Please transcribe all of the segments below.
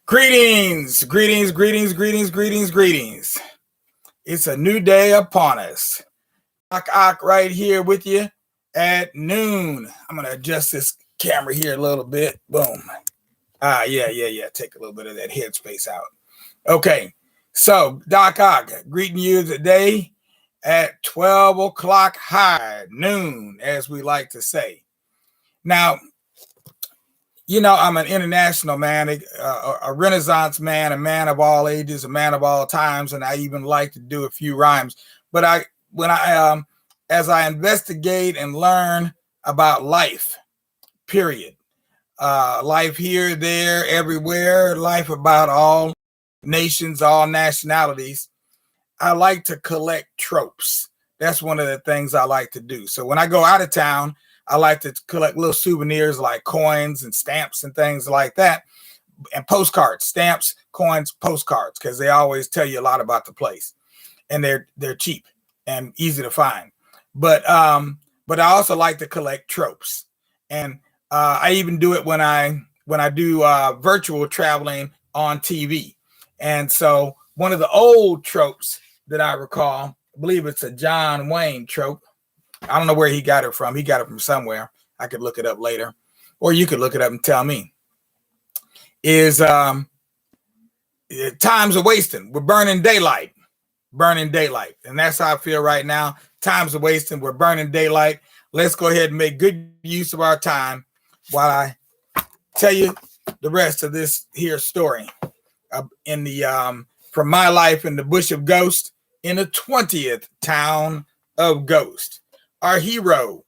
Greetings, greetings, greetings, greetings, greetings, greetings. It's a new day upon us. Ak right here with you at noon. I'm going to adjust this camera here a little bit. Boom. Yeah. Take a little bit of that headspace out. Okay. So, Doc Ock, greeting you today at 12 o'clock high, noon, as we like to say. Now, I'm an international man, a Renaissance man, a man of all ages, a man of all times, and I even like to do a few rhymes. But as I investigate and learn about life, period, life here, there, everywhere, life about all nations, all nationalities, I like to collect tropes. That's one of the things I like to do. So when I go out of town, I like to collect little souvenirs like coins and stamps and things like that, and postcards, stamps, coins, postcards, because they always tell you a lot about the place, and they're cheap and easy to find. But I also like to collect tropes, and I even do it when I do virtual traveling on TV. And so one of the old tropes that I recall, I believe it's a John Wayne trope. I don't know where he got it from. He got it from somewhere. I could look it up later, or you could look it up and tell me. Is time's a wasting. We're burning daylight, and that's how I feel right now. Time's a wasting. We're burning daylight. Let's go ahead and make good use of our time while I tell you the rest of this here story in the from my life in the Bush of Ghost in the 20th town of Ghost. Our hero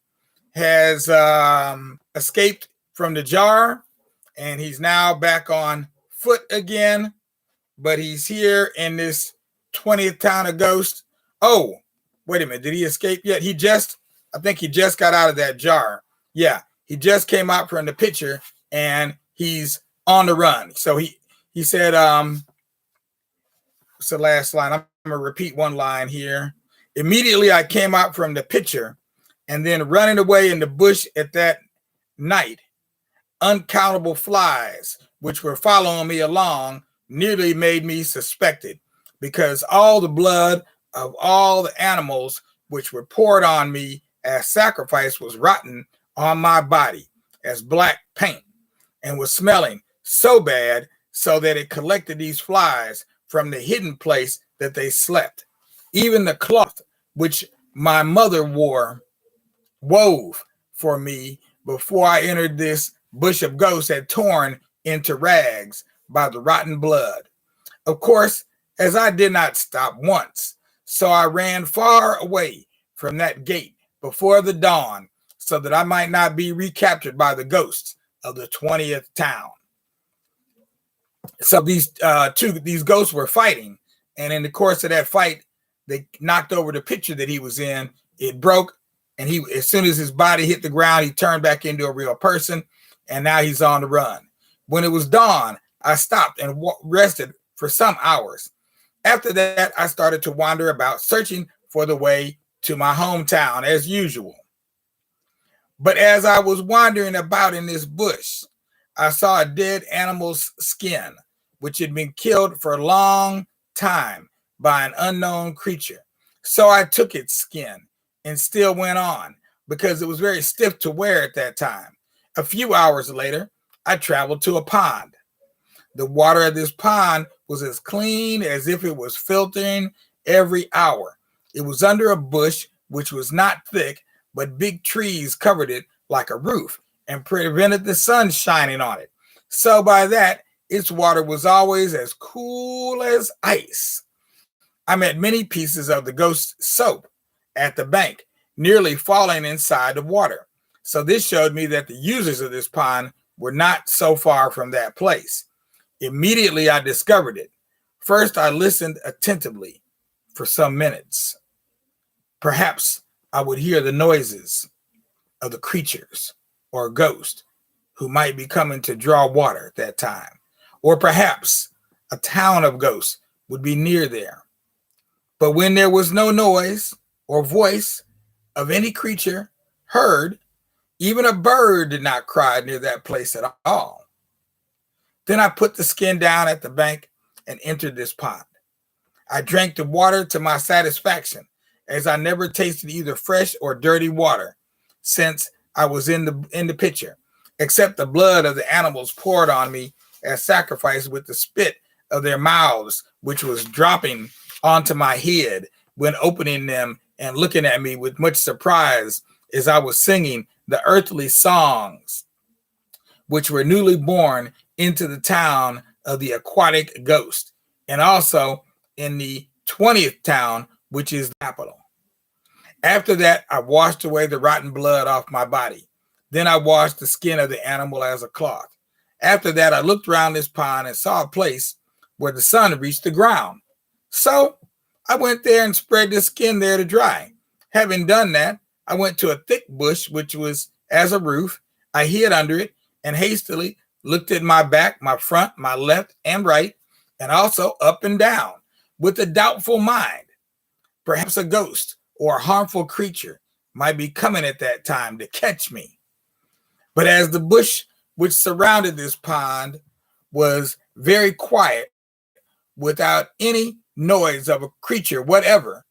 has escaped from the jar, and he's now back on foot again, but he's here in this 20th town of Ghost. Oh, wait a minute. Did he escape yet? I think he just got out of that jar. Yeah, he just came out from the picture, and he's on the run. So he said, what's the last line? I'm going to repeat one line here. Immediately I came out from the picture, and then running away in the bush at that night, uncountable flies, which were following me along, nearly made me suspected, because all the blood of all the animals which were poured on me as sacrifice was rotten on my body as black paint, and was smelling so bad so that it collected these flies from the hidden place that they slept. Even the cloth which my mother wove for me before I entered this bush of ghosts had torn into rags by the rotten blood. Of course, as I did not stop once, so I ran far away from that gate before the dawn, so that I might not be recaptured by the ghosts of the 20th town. So these ghosts were fighting, and in the course of that fight, they knocked over the picture that he was in. It broke. And as soon as his body hit the ground, he turned back into a real person, and now he's on the run. When it was dawn, I stopped and rested for some hours. After that, I started to wander about, searching for the way to my hometown as usual. But as I was wandering about in this bush, I saw a dead animal's skin, which had been killed for a long time by an unknown creature. So I took its skin and still went on, because it was very stiff to wear at that time. A few hours later, I traveled to a pond. The water of this pond was as clean as if it was filtering every hour. It was under a bush, which was not thick, but big trees covered it like a roof and prevented the sun shining on it. So by that, its water was always as cool as ice. I met many pieces of the ghost soap at the bank, nearly falling inside the water. So this showed me that the users of this pond were not so far from that place. Immediately I discovered it. First, I listened attentively for some minutes. Perhaps I would hear the noises of the creatures or ghost who might be coming to draw water at that time. Or perhaps a town of ghosts would be near there. But when there was no noise or voice of any creature heard, even a bird did not cry near that place at all. Then I put the skin down at the bank and entered this pond. I drank the water to my satisfaction, as I never tasted either fresh or dirty water since I was in the picture, except the blood of the animals poured on me as sacrifice with the spit of their mouths, which was dropping onto my head when opening them and looking at me with much surprise as I was singing the earthly songs, which were newly born into the town of the aquatic ghost, and also in the 20th town, which is the capital. After that, I washed away the rotten blood off my body. Then I washed the skin of the animal as a cloth. After that, I looked around this pond and saw a place where the sun reached the ground. So I went there and spread the skin there to dry. Having done that, I went to a thick bush, which was as a roof. I hid under it and hastily looked at my back, my front, my left and right, and also up and down with a doubtful mind. Perhaps a ghost or a harmful creature might be coming at that time to catch me. But as the bush which surrounded this pond was very quiet, without any noise of a creature, whatever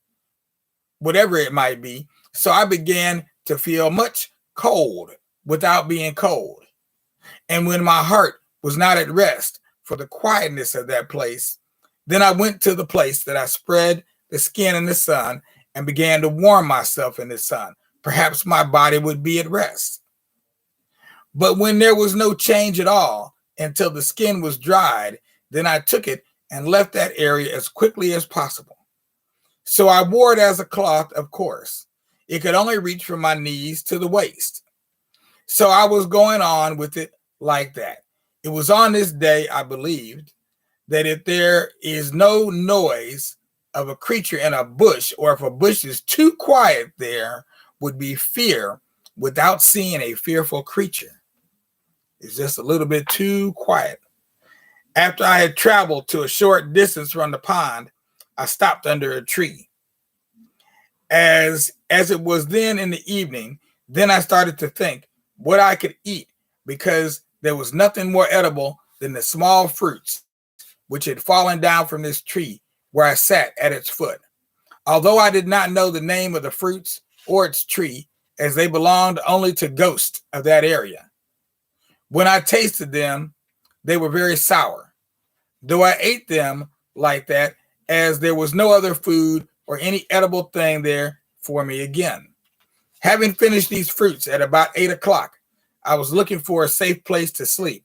it might be, so I began to feel much cold without being cold. And when my heart was not at rest for the quietness of that place, then I went to the place that I spread the skin in the sun and began to warm myself in the sun. Perhaps my body would be at rest. But when there was no change at all until the skin was dried, then I took it and left that area as quickly as possible. So I wore it as a cloth, of course. It could only reach from my knees to the waist. So I was going on with it like that. It was on this day I believed that if there is no noise of a creature in a bush, or if a bush is too quiet, there would be fear without seeing a fearful creature. It's just a little bit too quiet. After I had traveled to a short distance from the pond, I stopped under a tree. As it was then in the evening, then I started to think what I could eat, because there was nothing more edible than the small fruits which had fallen down from this tree where I sat at its foot. Although I did not know the name of the fruits or its tree, as they belonged only to ghosts of that area. When I tasted them, they were very sour. Though I ate them like that, as there was no other food or any edible thing there for me again. Having finished these fruits at about 8 o'clock, I was looking for a safe place to sleep.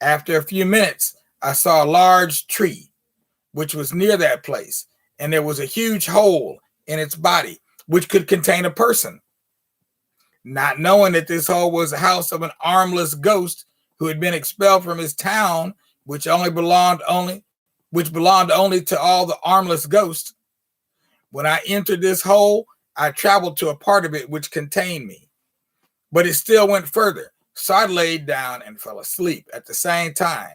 After a few minutes, I saw a large tree, which was near that place, and there was a huge hole in its body, which could contain a person. Not knowing that this hole was the house of an armless ghost who had been expelled from his town, which belonged only to all the armless ghosts. When I entered this hole, I traveled to a part of it which contained me, but it still went further. So I laid down and fell asleep at the same time,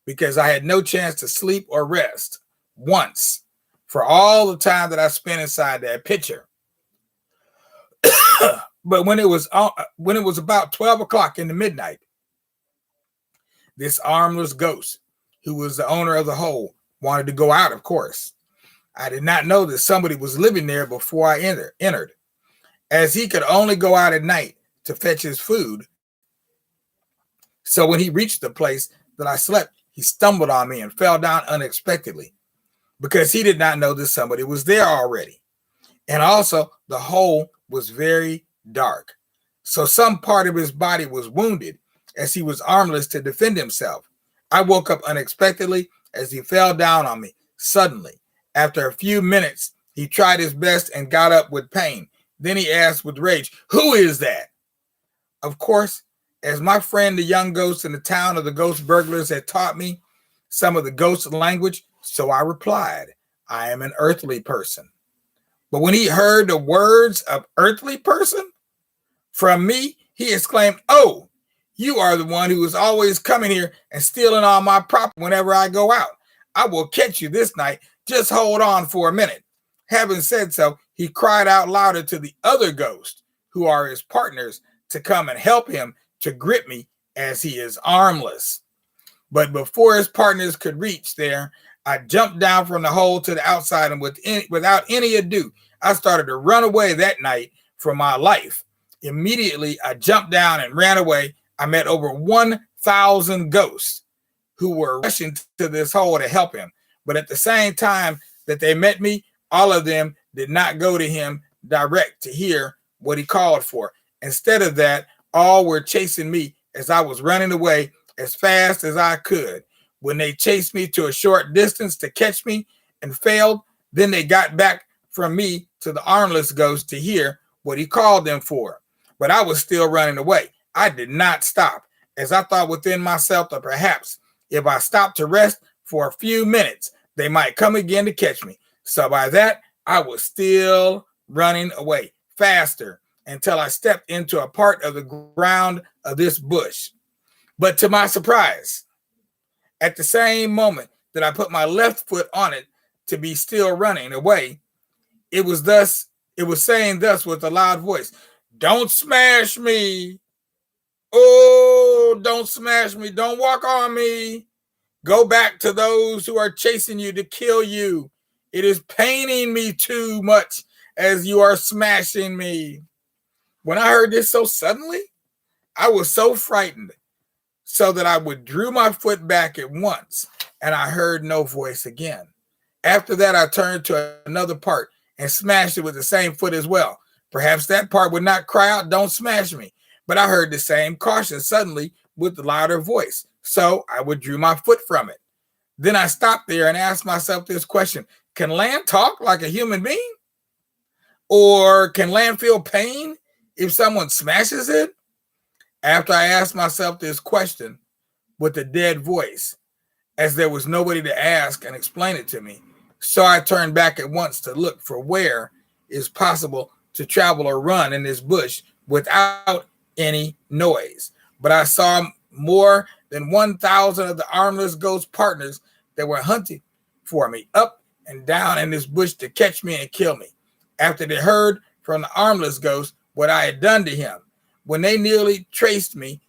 because I had no chance to sleep or rest once for all the time that I spent inside that picture. But when it was about 12 o'clock in the midnight, this armless ghost, who was the owner of the hole, wanted to go out, of course. I did not know that somebody was living there before I entered, as he could only go out at night to fetch his food. So when he reached the place that I slept, he stumbled on me and fell down unexpectedly, because he did not know that somebody was there already. And also the hole was very dark. So some part of his body was wounded, as he was armless to defend himself. I woke up unexpectedly as he fell down on me suddenly. After a few minutes, he tried his best and got up with pain. Then he asked with rage, "Who is that?" Of course, as my friend, the young ghost in the town of the ghost burglars, had taught me some of the ghost language, so I replied, "I am an earthly person." But when he heard the words of earthly person from me, he exclaimed, "Oh, you are the one who is always coming here and stealing all my property whenever I go out. I will catch you this night. Just hold on for a minute." Having said so, he cried out louder to the other ghosts, who are his partners, to come and help him to grip me, as he is armless. But before his partners could reach there, I jumped down from the hole to the outside, and without any ado, I started to run away that night for my life. Immediately, I jumped down and ran away. I met over 1,000 ghosts who were rushing to this hole to help him. But at the same time that they met me, all of them did not go to him direct to hear what he called for. Instead of that, all were chasing me as I was running away as fast as I could. When they chased me to a short distance to catch me and failed, then they got back from me to the armless ghost to hear what he called them for. But I was still running away. I did not stop, as I thought within myself that perhaps if I stopped to rest for a few minutes, they might come again to catch me. So by that, I was still running away faster until I stepped into a part of the ground of this bush. But to my surprise, at the same moment that I put my left foot on it to be still running away, it was saying thus with a loud voice, "Don't smash me. Oh, don't smash me. Don't walk on me. Go back to those who are chasing you to kill you. It is paining me too much as you are smashing me." When I heard this so suddenly, I was so frightened so that I withdrew my foot back at once, and I heard no voice again. After that, I turned to another part and smashed it with the same foot as well. Perhaps that part would not cry out, "Don't smash me," but I heard the same caution suddenly with the louder voice, so I withdrew my foot from it. Then I stopped there and asked myself this question: can land talk like a human being? Or can land feel pain if someone smashes it? After I asked myself this question with a dead voice, as there was nobody to ask and explain it to me, so I turned back at once to look for where it is possible to travel or run in this bush without any noise. But I saw more than 1,000 of the armless ghost partners that were hunting for me up and down in this bush to catch me and kill me. After they heard from the armless ghost what I had done to him, when they nearly traced me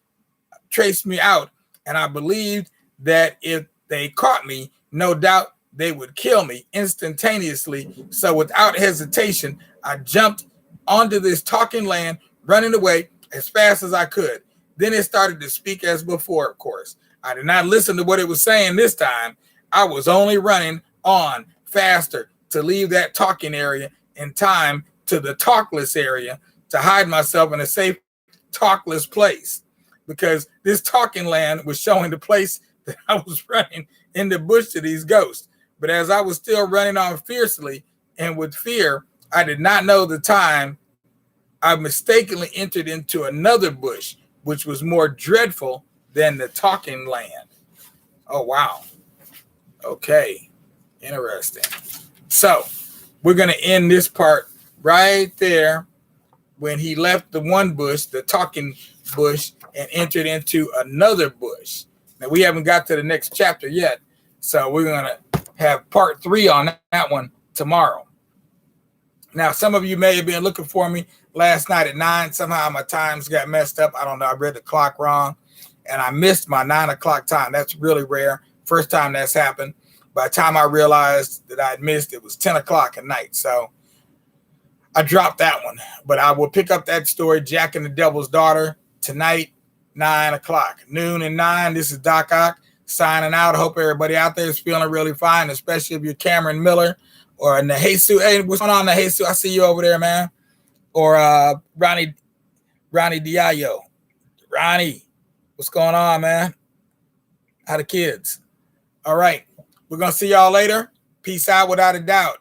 out, and I believed that if they caught me, no doubt they would kill me instantaneously. So without hesitation, I jumped onto this talking land, running away as fast as I could. Then it started to speak as before, of course. I did not listen to what it was saying this time. I was only running on faster to leave that talking area in time to the talkless area to hide myself in a safe talkless place, because this talking land was showing the place that I was running in the bush to these ghosts. But as I was still running on fiercely and with fear, I did not know the time I mistakenly entered into another bush, which was more dreadful than the talking land. Oh, wow. Okay. Interesting. So we're going to end this part right there when he left the one bush, the talking bush, and entered into another bush. Now, we haven't got to the next chapter yet, so we're going to have part 3 on that one tomorrow. Now, some of you may have been looking for me last night at 9. Somehow my times got messed up. I don't know. I read the clock wrong, and I missed my 9 o'clock time. That's really rare. First time that's happened. By the time I realized that I'd missed, it was 10 o'clock at night. So I dropped that one. But I will pick up that story, Jack and the Devil's Daughter, tonight, 9 o'clock. Noon and 9. This is Doc Ock signing out. I hope everybody out there is feeling really fine, especially if you're Cameron Miller or Nahesu. Hey, what's going on, Nahesu? I see you over there, man. Or Ronnie Diallo. Ronnie, what's going on, man? How the kids? All right. We're going to see y'all later. Peace out without a doubt.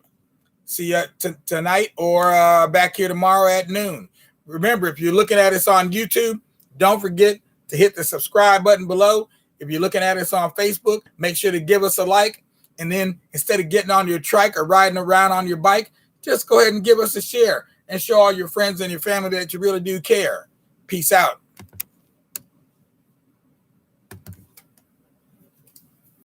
See you tonight or back here tomorrow at noon. Remember, if you're looking at us on YouTube, don't forget to hit the subscribe button below. If you're looking at us on Facebook, make sure to give us a like. And then instead of getting on your trike or riding around on your bike, just go ahead and give us a share and show all your friends and your family that you really do care. Peace out.